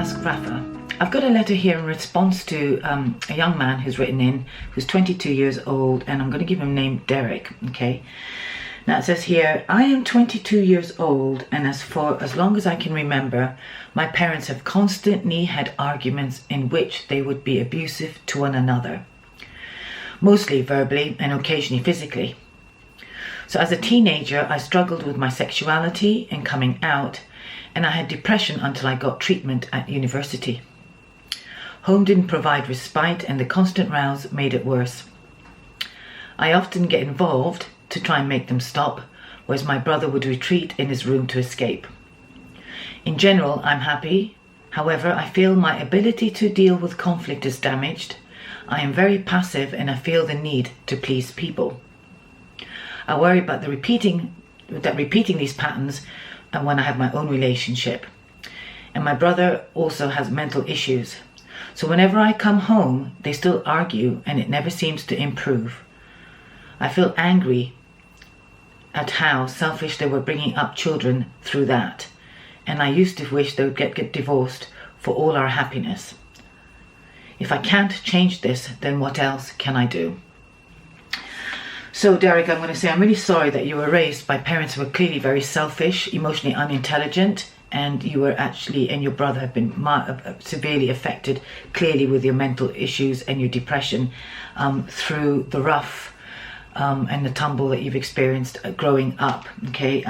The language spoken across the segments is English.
Ask Rafah. I've got a letter here in response to a young man who's written in, who's 22 years old, and I'm going to give him the name Derek, okay? Now it says here, I am 22 years old, and for as long as I can remember, my parents have constantly had arguments in which they would be abusive to one another, mostly verbally and occasionally physically. So as a teenager, I struggled with my sexuality and coming out, and I had depression until I got treatment at university. Home didn't provide respite, and the constant rows made it worse. I often get involved to try and make them stop, whereas my brother would retreat in his room to escape. In general, I'm happy. However, I feel my ability to deal with conflict is damaged. I am very passive and I feel the need to please people. I worry about repeating these patterns and when I have my own relationship. And my brother also has mental issues. So whenever I come home, they still argue and it never seems to improve. I feel angry at how selfish they were bringing up children through that. And I used to wish they would get divorced for all our happiness. If I can't change this, then what else can I do? So Derek, I'm going to say I'm really sorry that you were raised by parents who were clearly very selfish, emotionally unintelligent, and you were actually, and your brother have been severely affected, clearly with your mental issues and your depression through the rough and the tumble that you've experienced growing up, okay?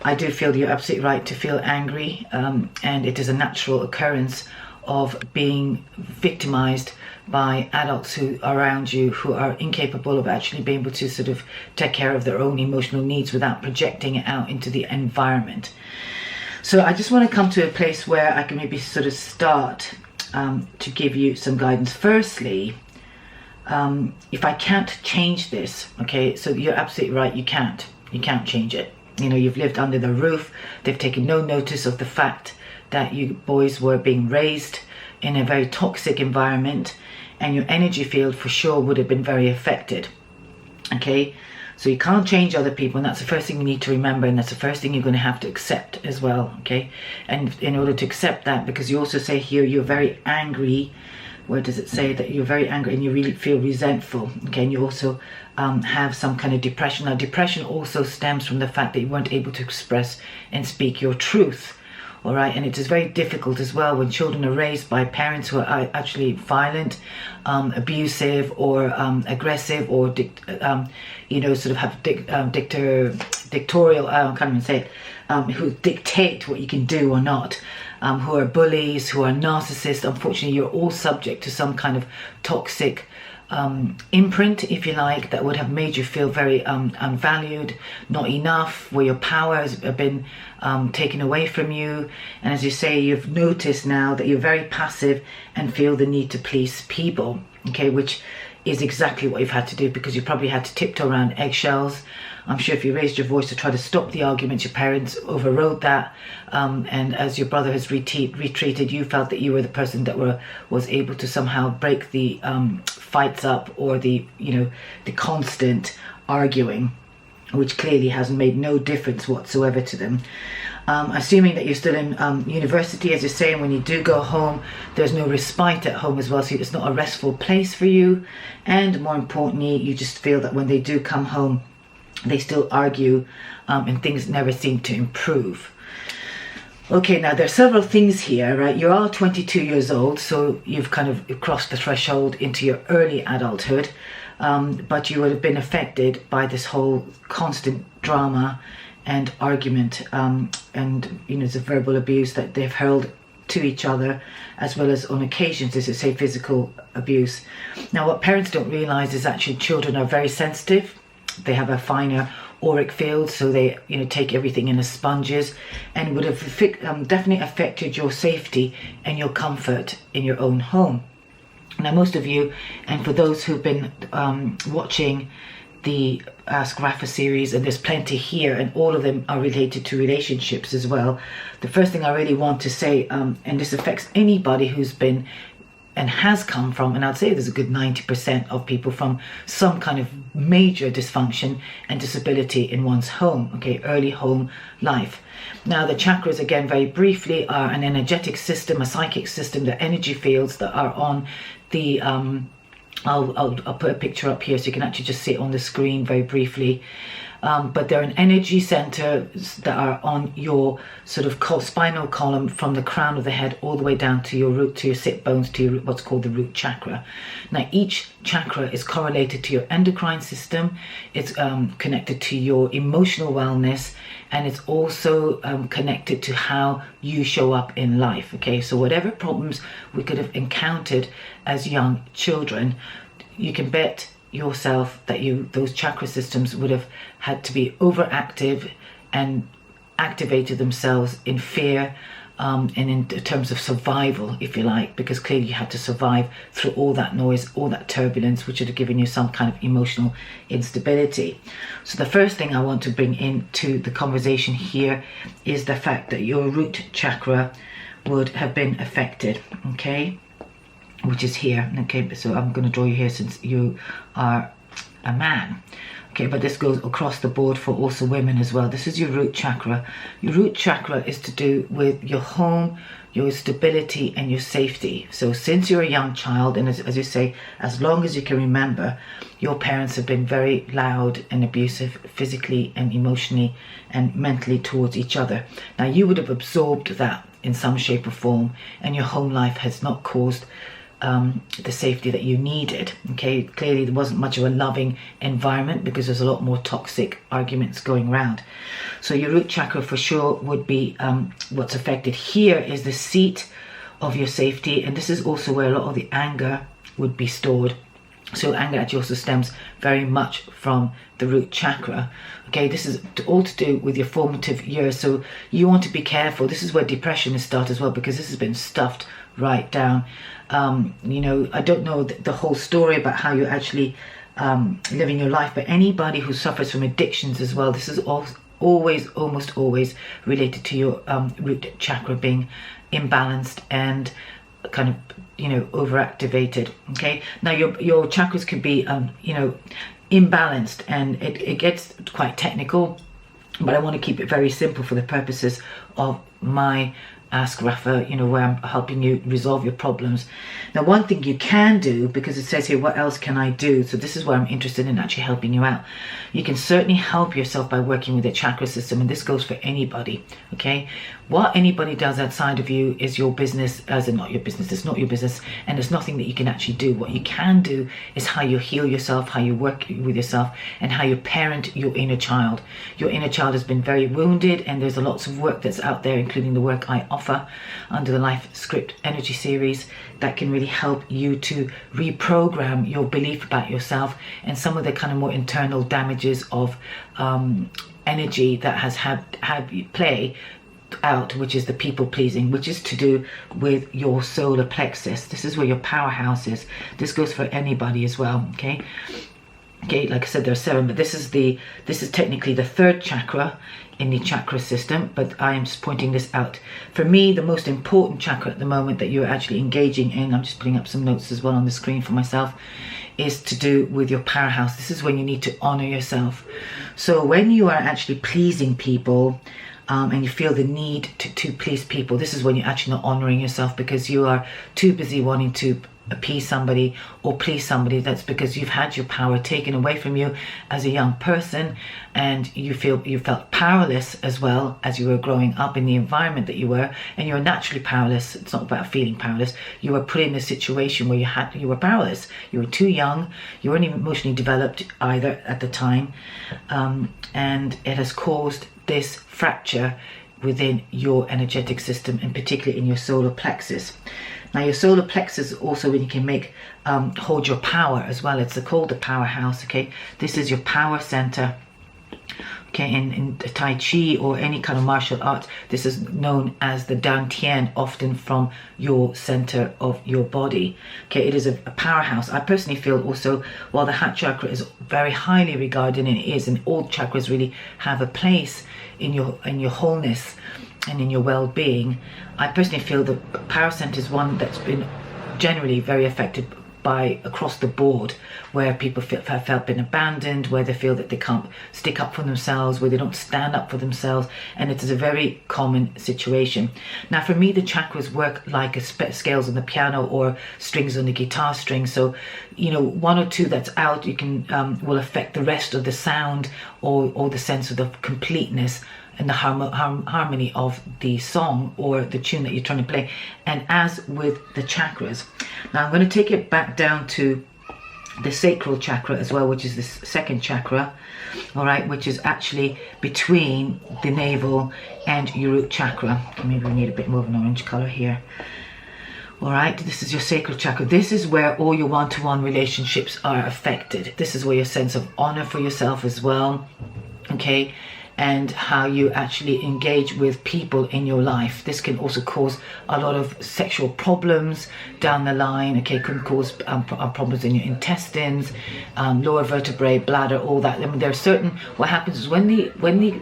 I do feel you're absolutely right to feel angry, and it is a natural occurrence of being victimized by adults who are around you who are incapable of actually being able to sort of take care of their own emotional needs without projecting it out into the environment. So I just want to come to a place where I can maybe sort of start to give you some guidance. Firstly, if I can't change this, okay, so you're absolutely right, you can't change it. You know, you've lived under the roof, they've taken no notice of the fact that you boys were being raised in a very toxic environment, and your energy field for sure would have been very affected, okay? So you can't change other people, and that's the first thing you need to remember, and that's the first thing you're going to have to accept as well, okay? And in order to accept that, because you also say here you're very angry, where does it say that you're very angry and you really feel resentful, okay? And you also have some kind of depression. Now depression also stems from the fact that you weren't able to express and speak your truth. All right, and it is very difficult as well when children are raised by parents who are actually violent, abusive, or aggressive, or you know, sort of have dictatorial. I can't even say it. Who dictate what you can do or not. Who are bullies, who are narcissists. Unfortunately, you're all subject to some kind of toxic imprint, if you like, that would have made you feel very unvalued, not enough, where your power has been taken away from you. And as you say, you've noticed now that you're very passive and feel the need to please people, okay, which is exactly what you've had to do, because you probably had to tiptoe around eggshells. I'm sure if you raised your voice to try to stop the arguments, your parents overrode that, and as your brother has retreated, you felt that you were the person that was able to somehow break the fights up, or the constant arguing, which clearly has made no difference whatsoever to them. Assuming that you're still in university, as you're saying, when you do go home, there's no respite at home as well, so it's not a restful place for you. And more importantly, you just feel that when they do come home, they still argue, and things never seem to improve. Okay, now there are several things here, right? You are 22 years old, so you've kind of crossed the threshold into your early adulthood, but you would have been affected by this whole constant drama and argument, and the verbal abuse that they've hurled to each other, as well as on occasions, as I say, physical abuse. Now, what parents don't realize is actually children are very sensitive. They have a finer auric field, so they take everything in as sponges, and would have definitely affected your safety and your comfort in your own home. Now, most of you, and for those who've been watching the Ask Rafah series, and there's plenty here, and all of them are related to relationships as well. The first thing I really want to say, and this affects anybody who's been and has come from, and I'd say there's a good 90% of people from some kind of major dysfunction and disability in one's home, okay, early home life. Now the chakras, again, very briefly, are an energetic system, a psychic system, the energy fields that are on the, I'll put a picture up here so you can actually just see it on the screen very briefly. But they're an energy center that are on your sort of spinal column from the crown of the head all the way down to your root, to your sit bones, to your, what's called the root chakra. Now each chakra is correlated to your endocrine system, it's connected to your emotional wellness, and it's also connected to how you show up in life. Okay, so whatever problems we could have encountered as young children, you can bet yourself that those chakra systems would have had to be overactive and activated themselves in fear and in terms of survival, if you like, because clearly you had to survive through all that noise, all that turbulence, which would have given you some kind of emotional instability. So the first thing I want to bring into the conversation here is the fact that your root chakra would have been affected, okay, which is here. Okay, so I'm going to draw you here since you are a man. Okay, but this goes across the board for also women as well. This is your root chakra. Your root chakra is to do with your home, your stability and your safety. So since you're a young child, and as you say, as long as you can remember, your parents have been very loud and abusive physically and emotionally and mentally towards each other. Now you would have absorbed that in some shape or form, and your home life has not caused the safety that you needed. Okay, clearly there wasn't much of a loving environment because there's a lot more toxic arguments going around. So your root chakra for sure would be what's affected. Here is the seat of your safety, and this is also where a lot of the anger would be stored. So anger actually also stems very much from the root chakra. Okay, this is all to do with your formative years, so you want to be careful. This is where depression is started as well, because this has been stuffed right down. You know, I don't know the whole story about how you're actually living your life, but anybody who suffers from addictions as well, this is almost always related to your root chakra being imbalanced and kind of, you know, overactivated. Okay, now your chakras could be you know, imbalanced, and it gets quite technical, but I want to keep it very simple for the purposes of my Ask Rafah, you know, where I'm helping you resolve your problems. Now, one thing you can do, because it says here, what else can I do? So this is where I'm interested in actually helping you out. You can certainly help yourself by working with the chakra system, and this goes for anybody, okay? What anybody does outside of you is your business, as in not your business, it's not your business, and there's nothing that you can actually do. What you can do is how you heal yourself, how you work with yourself, and how you parent your inner child. Your inner child has been very wounded, and there's lots of work that's out there, including the work I offer under the Life Script Energy Series, that can really help you to reprogram your belief about yourself and some of the kind of more internal damages of energy that has had play out, which is the people pleasing, which is to do with your solar plexus. This is where your powerhouse is. This goes for anybody as well. Okay, like I said, there are 7, but this is technically the 3rd chakra in the chakra system, but I am just pointing this out. For me, the most important chakra at the moment that you're actually engaging in, I'm just putting up some notes as well on the screen for myself, is to do with your powerhouse. This is when you need to honor yourself. So when you are actually pleasing people, and you feel the need to please people, this is when you're actually not honoring yourself, because you are too busy wanting to appease somebody or please somebody. That's because you've had your power taken away from you as a young person, and you felt powerless as well as you were growing up in the environment that you were, and you were naturally powerless. It's not about feeling powerless. You were put in a situation where you were powerless. You were too young, you weren't even emotionally developed either at the time, and it has caused this fracture within your energetic system, and particularly in your solar plexus. Now your solar plexus also when you can make hold your power as well. It's called the powerhouse. Okay, this is your power center. Okay, in Tai Chi or any kind of martial arts, this is known as the Dantian, often from your center of your body. Okay, it is a powerhouse. I personally feel also, while the heart chakra is very highly regarded, and it is, and all chakras really have a place in your wholeness and in your well-being, I personally feel the power center is one that's been generally very affected by across the board, where people have felt been abandoned, where they feel that they can't stick up for themselves, where they don't stand up for themselves, and it is a very common situation. Now for me, the chakras work like scales on the piano or strings on the guitar string. So one or two that's out, you can will affect the rest of the sound or the sense of the completeness and the harmony of the song or the tune that you're trying to play. And as with the chakras, now I'm going to take it back down to the sacral chakra as well, which is the second chakra, all right, which is actually between the navel and your root chakra. Maybe we need a bit more of an orange color here. All right, this is your sacral chakra. This is where all your one-to-one relationships are affected. This is where your sense of honor for yourself as well, okay, and how you actually engage with people in your life. This can also cause a lot of sexual problems down the line, okay, can cause problems in your intestines, lower vertebrae, bladder, all that. I mean, there are certain, what happens is when the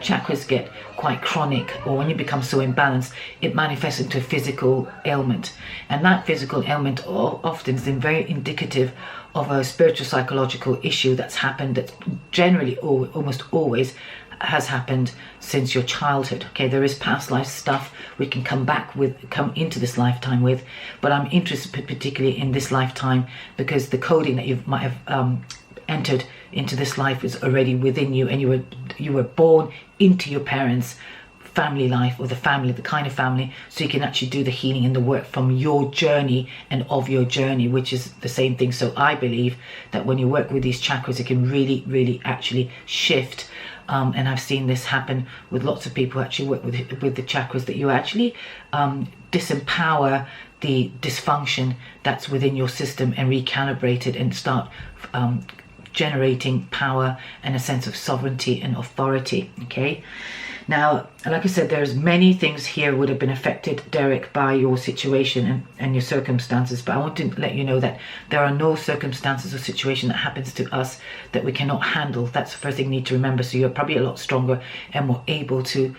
chakras get quite chronic, or when you become so imbalanced, it manifests into a physical ailment. And that physical ailment often is very indicative of a spiritual psychological issue that's happened, that's generally almost always has happened since your childhood. Okay, there is past life stuff we can come into this lifetime with, but I'm interested particularly in this lifetime because the coding that you might have entered into this life is already within you, and you were born into your parents' family life, or the kind of family, so you can actually do the healing and the work from your journey and of your journey, which is the same thing. So I believe that when you work with these chakras, it can really, really actually shift. And I've seen this happen with lots of people who actually work with the chakras, that you actually disempower the dysfunction that's within your system and recalibrate it and start generating power and a sense of sovereignty and authority, okay? Now, like I said, there's many things here would have been affected, Derek, by your situation and your circumstances, but I want to let you know that there are no circumstances or situation that happens to us that we cannot handle. That's the first thing you need to remember. So you're probably a lot stronger and more able to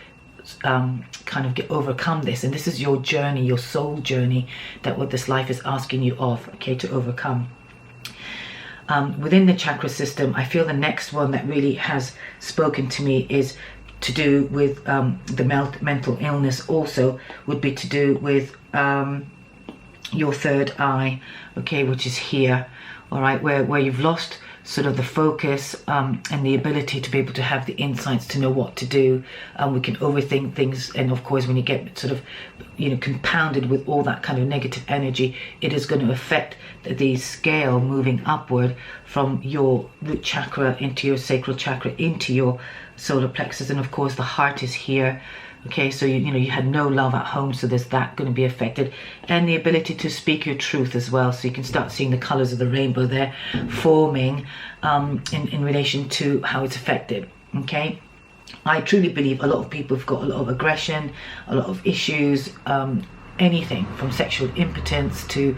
kind of overcome this. And this is your journey, your soul journey, that what this life is asking you of, okay, to overcome. Within the chakra system, I feel the next one that really has spoken to me is to do with the mental illness, also would be to do with your third eye, okay, which is here, all right, where you've lost sort of the focus and the ability to be able to have the insights to know what to do. We can overthink things, and of course when you get sort of compounded with all that kind of negative energy, it is going to affect the scale moving upward from your root chakra into your sacral chakra into your solar plexus. And of course the heart is here, okay, so you had no love at home, so there's that going to be affected, and the ability to speak your truth as well, so you can start seeing the colors of the rainbow there forming in relation to how it's affected, okay? I truly believe a lot of people have got a lot of aggression, a lot of issues, anything from sexual impotence to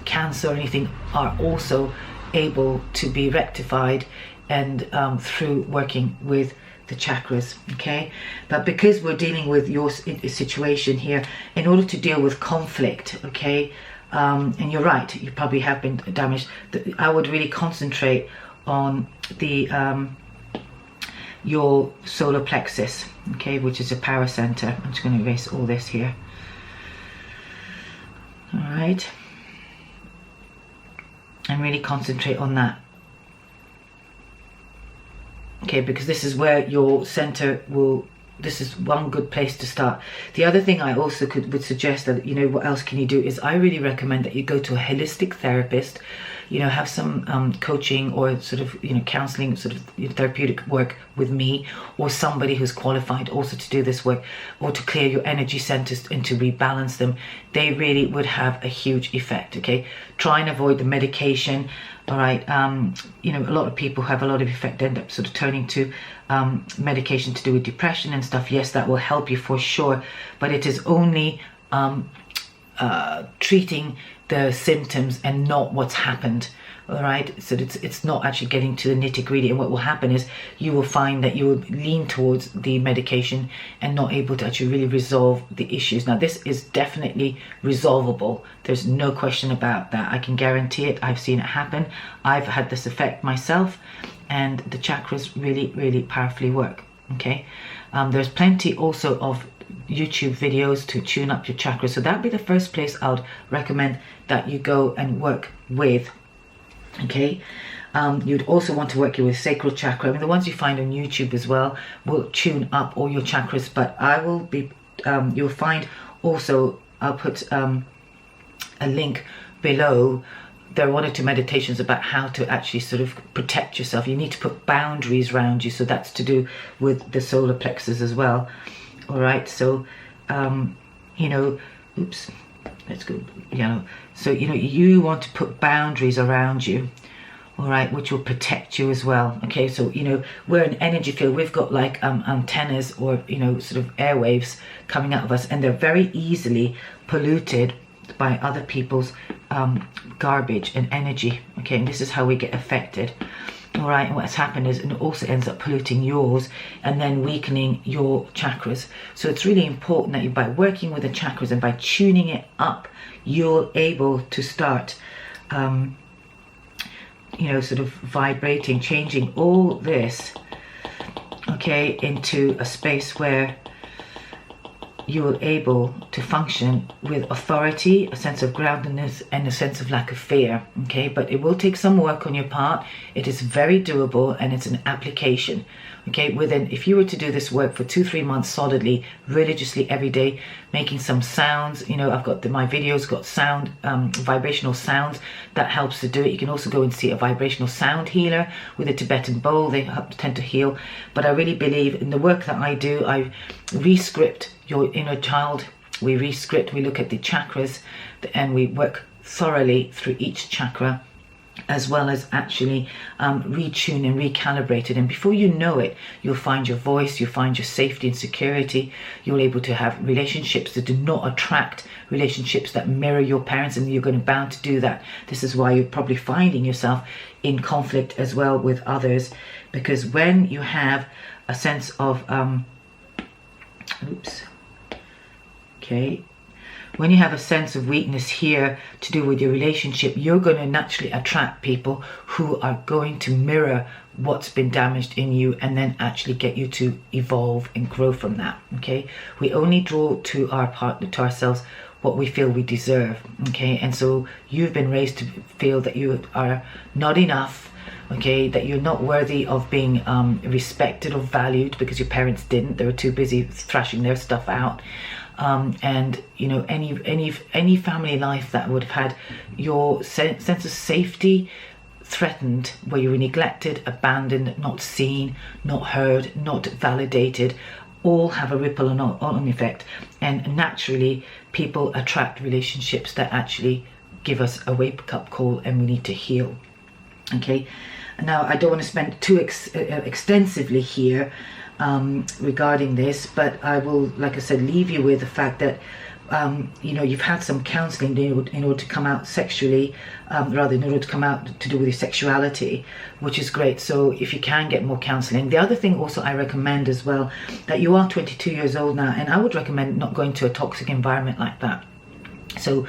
cancer or anything are also able to be rectified and through working with the chakras, okay? But because we're dealing with your situation here, in order to deal with conflict, okay, and you're right, you probably have been damaged, I would really concentrate on the your solar plexus, okay, which is a power center. I'm just going to erase all this here. All right, and really concentrate on that. Okay, because this is where your center this is one good place to start. The other thing I also would suggest that, what else can you do, is I really recommend that you go to a holistic therapist, have some coaching or sort of, counseling, sort of therapeutic work with me, or somebody who's qualified also to do this work, or to clear your energy centers and to rebalance them. They really would have a huge effect, okay? Try and avoid the medication. All right, a lot of people have a lot of effect, end up sort of turning to medication to do with depression and stuff. Yes, that will help you for sure, but it is only treating the symptoms and not what's happened, All right, so it's not actually getting to the nitty-gritty, and what will happen is you will find that you will lean towards the medication and not able to actually really resolve the issues. Now, this is definitely resolvable. There's no question about that. I can guarantee it. I've seen it happen. I've had this effect myself, and the chakras really powerfully work. Okay, there's plenty also of YouTube videos to tune up your chakras, so that'd be the first place I would recommend that you go and work with. Okay, you'd also want to work with sacral chakra. I mean, the ones you find on YouTube as well will tune up all your chakras, but I will be you'll find also, I'll put a link below. There are 1 or 2 meditations about how to actually sort of protect yourself. You need to put boundaries around you, so that's to do with the solar plexus as well. All right, so you know, oops, let's go yellow. So you know, you want to put boundaries around you, all right, which will protect you as well. Okay, so you know, we're an energy field. We've got like antennas, or you know, sort of airwaves coming out of us, and they're very easily polluted by other people's garbage and energy. Okay, and this is how we get affected. All right, and what's happened is it also ends up polluting yours and then weakening your chakras. So it's really important that you, by working with the chakras and by tuning it up, you're able to start you know, sort of vibrating, changing all this, okay, into a space where you're able to function with authority, a sense of groundedness, and a sense of lack of fear. Okay, but it will take some work on your part. It is very doable, and it's an application. Okay, within, if you were to do this work for 2-3 months solidly, religiously every day, making some sounds, you know, I've got my videos got sound, vibrational sounds that helps to do it. You can also go and see a vibrational sound healer with a Tibetan bowl. They tend to heal. But I really believe in the work that I do. I re-script your inner child. We re-script, we look at the chakras, and we work thoroughly through each chakra, as well as actually retune and recalibrate it. And before you know it, you'll find your voice, you'll find your safety and security. You're able to have relationships that do not attract relationships that mirror your parents, and you're going to bound to do that. This is why you're probably finding yourself in conflict as well with others, because when you have a sense of when you have a sense of weakness here to do with your relationship, you're going to naturally attract people who are going to mirror what's been damaged in you, and then actually get you to evolve and grow from that. Okay, we only draw to our partner, to ourselves, what we feel we deserve. Okay, and so you've been raised to feel that you are not enough. Okay, that you're not worthy of being respected or valued because your parents didn't. They were too busy thrashing their stuff out. And you know, any family life that would have had your sense of safety threatened, where you were neglected, abandoned, not seen, not heard, not validated, all have a ripple on effect. And naturally, people attract relationships that actually give us a wake-up call, and we need to heal. Okay, now I don't want to spend too extensively here regarding this, but I will, like I said, leave you with the fact that you know, you've had some counselling in order to come out sexually, rather in order to come out to do with your sexuality, which is great. So if you can get more counselling. The other thing also I recommend as well, that you are 22 years old now, and I would recommend not going to a toxic environment like that. So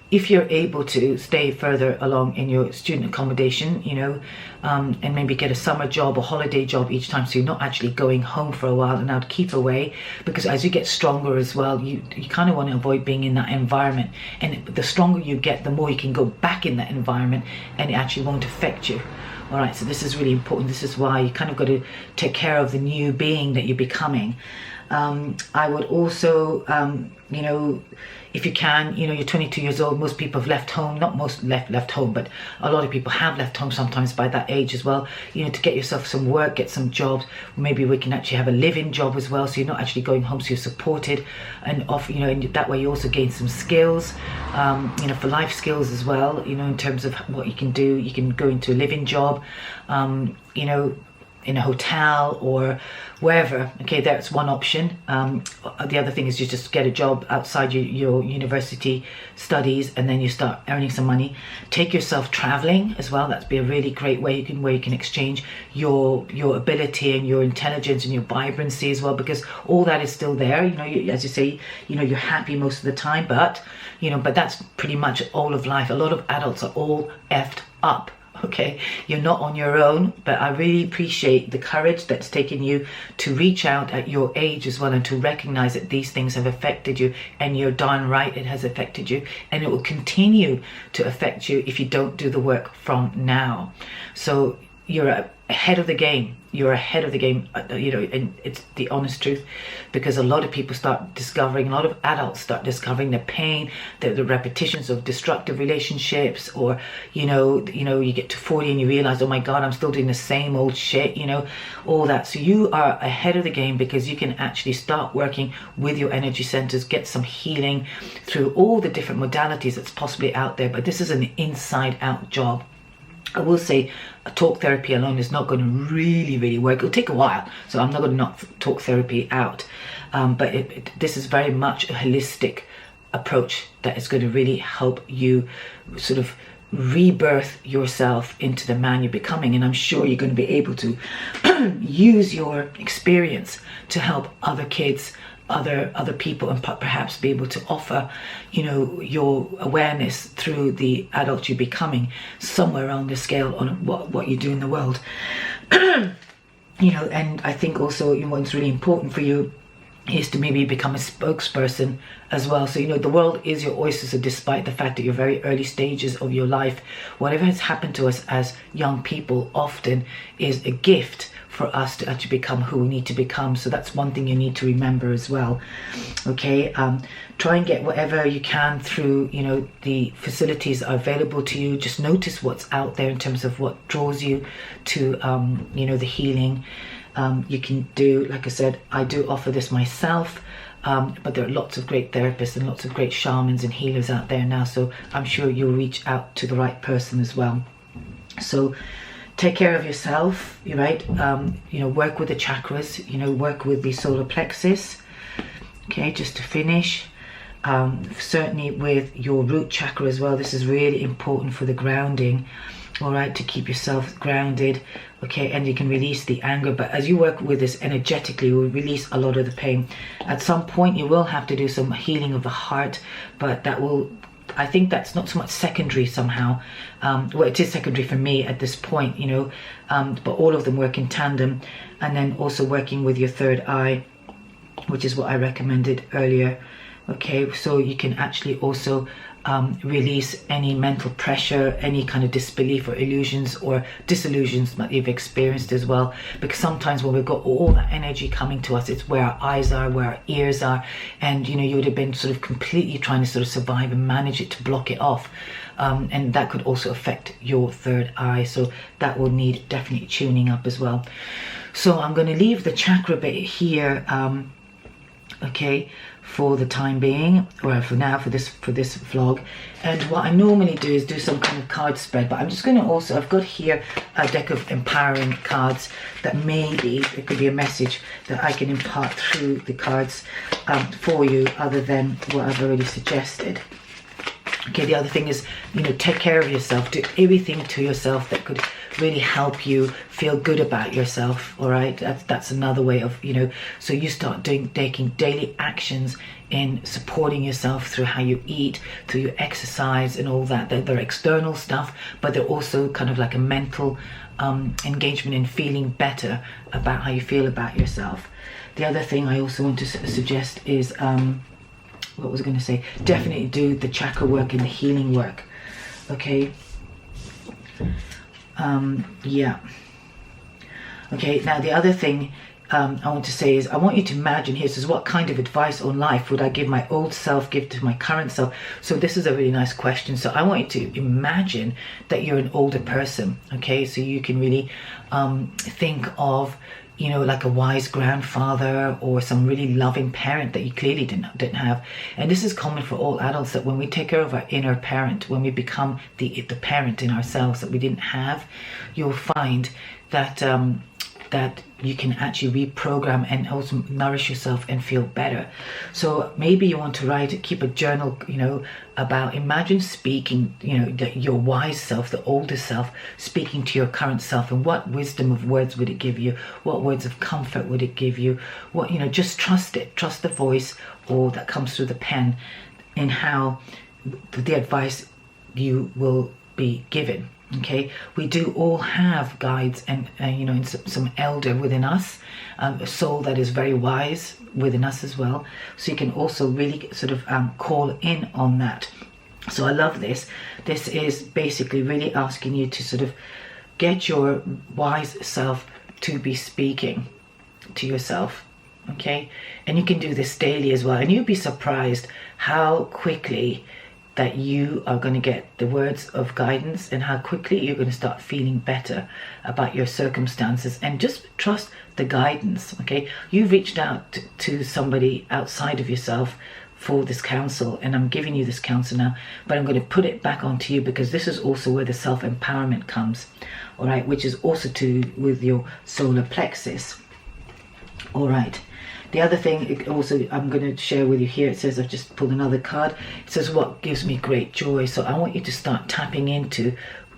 if you're able to stay further along in your student accommodation, you know, and maybe get a summer job or holiday job each time, so you're not actually going home for a while, and I'd keep away, because as you get stronger as well, you kind of want to avoid being in that environment. And the stronger you get, the more you can go back in that environment, and it actually won't affect you. All right, so this is really important. This is why you kind of got to take care of the new being that you're becoming. I would also, you know, if you can, you know, you're 22 years old, most people have left home, not most left home, but a lot of people have left home sometimes by that age as well, you know, to get yourself some work, get some jobs. Maybe we can actually have a live-in job as well, so you're not actually going home, so you're supported, and off, you know, and that way you also gain some skills, you know, for life skills as well, you know, in terms of what you can do. You can go into a live-in job, you know, in a hotel or wherever. Okay, that's one option. The other thing is you just get a job outside your university studies, and then you start earning some money. Take yourself traveling as well. That'd be a really great way where you can exchange your ability and your intelligence and your vibrancy as well, because all that is still there. You know, as you say, you know, you're happy most of the time, but you know, but that's pretty much all of life. A lot of adults are all effed up. Okay, you're not on your own, but I really appreciate the courage that's taken you to reach out at your age as well, and to recognize that these things have affected you, and you're darn right it has affected you, and it will continue to affect you if you don't do the work from now. So you're ahead of the game. You're ahead of the game, you know, and it's the honest truth, because a lot of people start discovering, a lot of adults start discovering the pain, the repetitions of destructive relationships, or you know, you get to 40 and you realize, oh my God, I'm still doing the same old shit, you know, all that. So you are ahead of the game, because you can actually start working with your energy centers, get some healing through all the different modalities that's possibly out there. But this is an inside out job. I will say talk therapy alone is not going to really work. It'll take a while, so I'm not going to knock talk therapy out. But this is very much a holistic approach that is going to really help you sort of rebirth yourself into the man you're becoming. And I'm sure you're going to be able to use your experience to help other kids, other people, and perhaps be able to offer, you know, your awareness through the adult you're becoming somewhere on the scale on what you do in the world. You know, and I think also, you know, what's really important for you is to maybe become a spokesperson as well. So, you know, the world is your oyster. So despite the fact that you're very early stages of your life, whatever has happened to us as young people often is a gift for us to actually become who we need to become. So that's one thing you need to remember as well. Okay, try and get whatever you can through, you know, the facilities that are available to you. Just notice what's out there in terms of what draws you to, you know, the healing. You can do, like I said, I do offer this myself, but there are lots of great therapists and lots of great shamans and healers out there now. So I'm sure you'll reach out to the right person as well. So take care of yourself, you're right. You know, work with the chakras, you know, work with the solar plexus. Okay, just to finish, certainly with your root chakra as well. This is really important for the grounding, all right, to keep yourself grounded. Okay, and you can release the anger, but as you work with this energetically, you will release a lot of the pain. At some point you will have to do some healing of the heart, but that will, I think that's not so much secondary somehow. Well, it is secondary for me at this point, you know, but all of them work in tandem. And then also working with your third eye, which is what I recommended earlier. Okay, so you can actually also release any mental pressure, any kind of disbelief or illusions or disillusions that you've experienced as well. Because sometimes when we've got all that energy coming to us, it's where our eyes are, where our ears are, and you know, you would have been sort of completely trying to sort of survive and manage it to block it off. And that could also affect your third eye, so that will need definitely tuning up as well. So I'm going to leave the chakra bit here, okay, for the time being, or for now, for this vlog. And what I normally do is do some kind of card spread, but I'm just going to also, I've got here a deck of empowering cards that maybe it could be a message that I can impart through the cards for you, other than what I've already suggested. Okay, the other thing is, you know, take care of yourself. Do everything to yourself that could really help you feel good about yourself, all right? That's another way of, you know, so you start taking daily actions in supporting yourself through how you eat, through your exercise and all that. They're external stuff, but they're also kind of like a mental engagement in feeling better about how you feel about yourself. The other thing I also want to suggest is, what was I going to say? Definitely do the chakra work and the healing work. Okay. Yeah. Okay. Now the other thing I want to say is, I want you to imagine here. So what kind of advice on life would I give my old self, give to my current self? So this is a really nice question. So I want you to imagine that you're an older person. Okay. So you can really think of, you know, like a wise grandfather or some really loving parent that you clearly didn't have. And this is common for all adults, that when we take care of our inner parent, when we become the parent in ourselves that we didn't have, you'll find that that you can actually reprogram and also nourish yourself and feel better. So maybe you want to keep a journal, about, imagine speaking, your wise self, the older self, speaking to your current self, and what wisdom of words would it give you? What words of comfort would it give you? What, just trust it, trust the voice or that comes through the pen in how the advice you will be given. Okay, we do all have guides and some elder within us, a soul that is very wise within us as well. So you can also really sort of call in on that. So I love this. This is basically really asking you to sort of get your wise self to be speaking to yourself. Okay, and you can do this daily as well, and you'll be surprised how quickly that you are going to get the words of guidance and how quickly you're going to start feeling better about your circumstances, and just trust the guidance. Okay, you reached out to somebody outside of yourself for this counsel, and I'm giving you this counsel now, but I'm going to put it back onto you, because this is also where the self-empowerment comes, all right, which is also to do with your solar plexus. All right. The other thing also I'm going to share with you here, it says, I've just pulled another card. It says, what gives me great joy? So I want you to start tapping into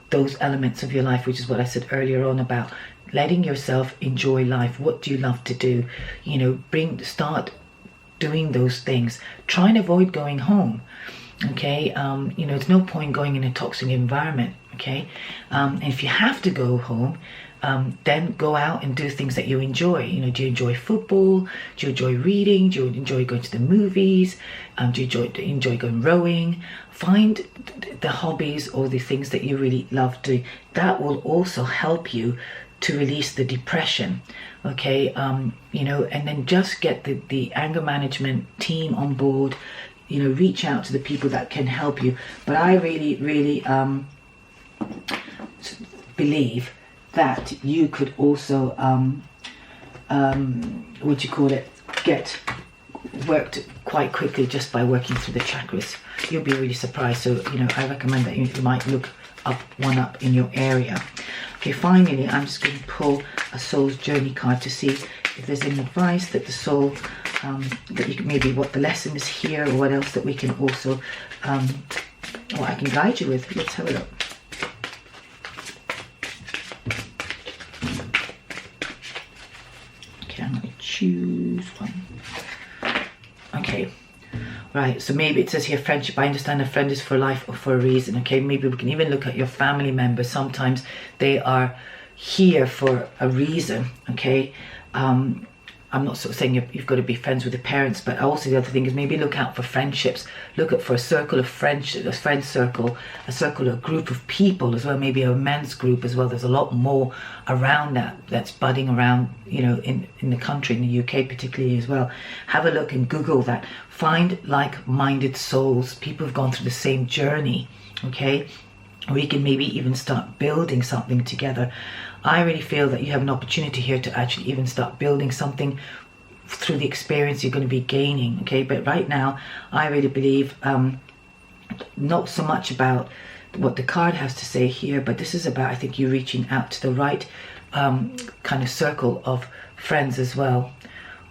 those elements of your life, which is what I said earlier on about letting yourself enjoy life. What do you love to do? Start doing those things. Try and avoid going home. Okay, there's no point going in a toxic environment. Okay, and if you have to go home, then go out and do things that you enjoy. Do you enjoy football? Do you enjoy reading? Do you enjoy going to the movies? Do you enjoy going rowing? Find the hobbies or the things that you really love doing. That will also help you to release the depression. Okay, and then just get the anger management team on board. Reach out to the people that can help you. But I really, really believe that you could also get worked quite quickly just by working through the chakras. You'll be really surprised. So I recommend that you might look one up in your area. Okay, finally I'm just going to pull a soul's journey card to see if there's any advice that the soul that you can, maybe what the lesson is here, or what else that we can also what I can guide you with. Let's have a look. I'm going to choose one. Okay, right, so maybe it says here friendship. I understand a friend is for life or for a reason. Okay, maybe we can even look at your family members. Sometimes they are here for a reason. Okay, I'm not sort of saying you've got to be friends with your parents, but also the other thing is maybe look out for friendships. Look out for a circle of friendship, a friend circle, a group of people as well, maybe a men's group as well. There's a lot more around that's budding around, in the country, in the UK particularly as well. Have a look and Google that. Find like-minded souls, people who've gone through the same journey, okay? Or you can maybe even start building something together. I really feel that you have an opportunity here to actually even start building something through the experience you're going to be gaining, okay? But right now, I really believe not so much about what the card has to say here, but this is about, I think, you reaching out to the right kind of circle of friends as well.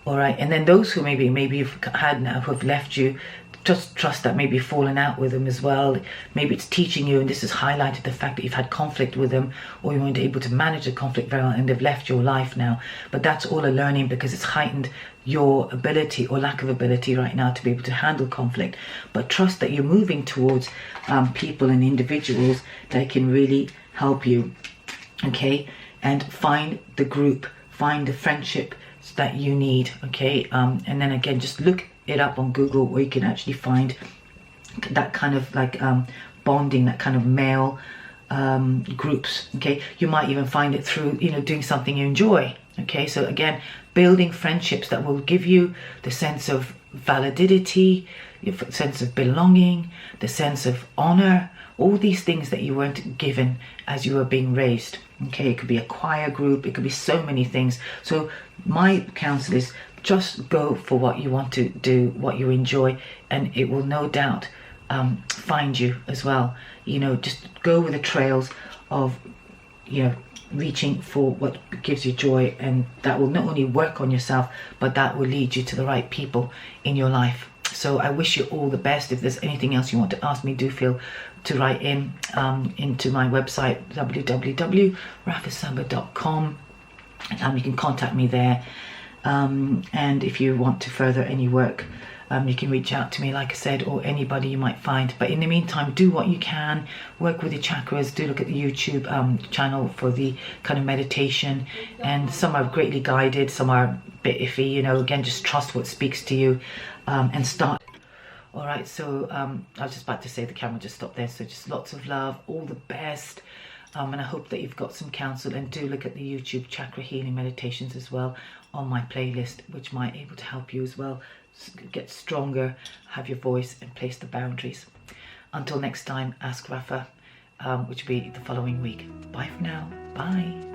All right, and then those who maybe you've had now who have left you, just trust that maybe you've fallen out with them as well. Maybe it's teaching you, and this has highlighted the fact that you've had conflict with them, or you weren't able to manage the conflict very well and they've left your life now. But that's all a learning, because it's heightened your ability or lack of ability right now to be able to handle conflict. But trust that you're moving towards people and individuals that can really help you, okay? And find the group, find the friendship that you need, okay? And then again, just look it up on Google, where you can actually find that kind of bonding, that kind of male groups, okay? You might even find it through doing something you enjoy, okay? So again, building friendships that will give you the sense of validity, your sense of belonging, the sense of honor, all these things that you weren't given as you were being raised, okay? It could be a choir group, it could be so many things. So my counsel is just go for what you want to do, what you enjoy, and it will no doubt find you as well. Just go with the trails of reaching for what gives you joy, and that will not only work on yourself, but that will lead you to the right people in your life. So I wish you all the best. If there's anything else you want to ask me, do feel to write in into my website, www.rafahsaba.com. You can contact me there. And if you want to further any work, you can reach out to me, like I said, or anybody you might find. But in the meantime, do what you can, work with your chakras, do look at the YouTube channel for the kind of meditation. And some are greatly guided, some are a bit iffy, you know. Again, just trust what speaks to you and start. All right, so I was just about to say the camera just stopped there. So just lots of love, all the best. And I hope that you've got some counsel, and do look at the YouTube chakra healing meditations as well on my playlist, which might be able to help you as well get stronger, have your voice, and place the boundaries. Until next time, Ask Rafah, which will be the following week. Bye for now. Bye.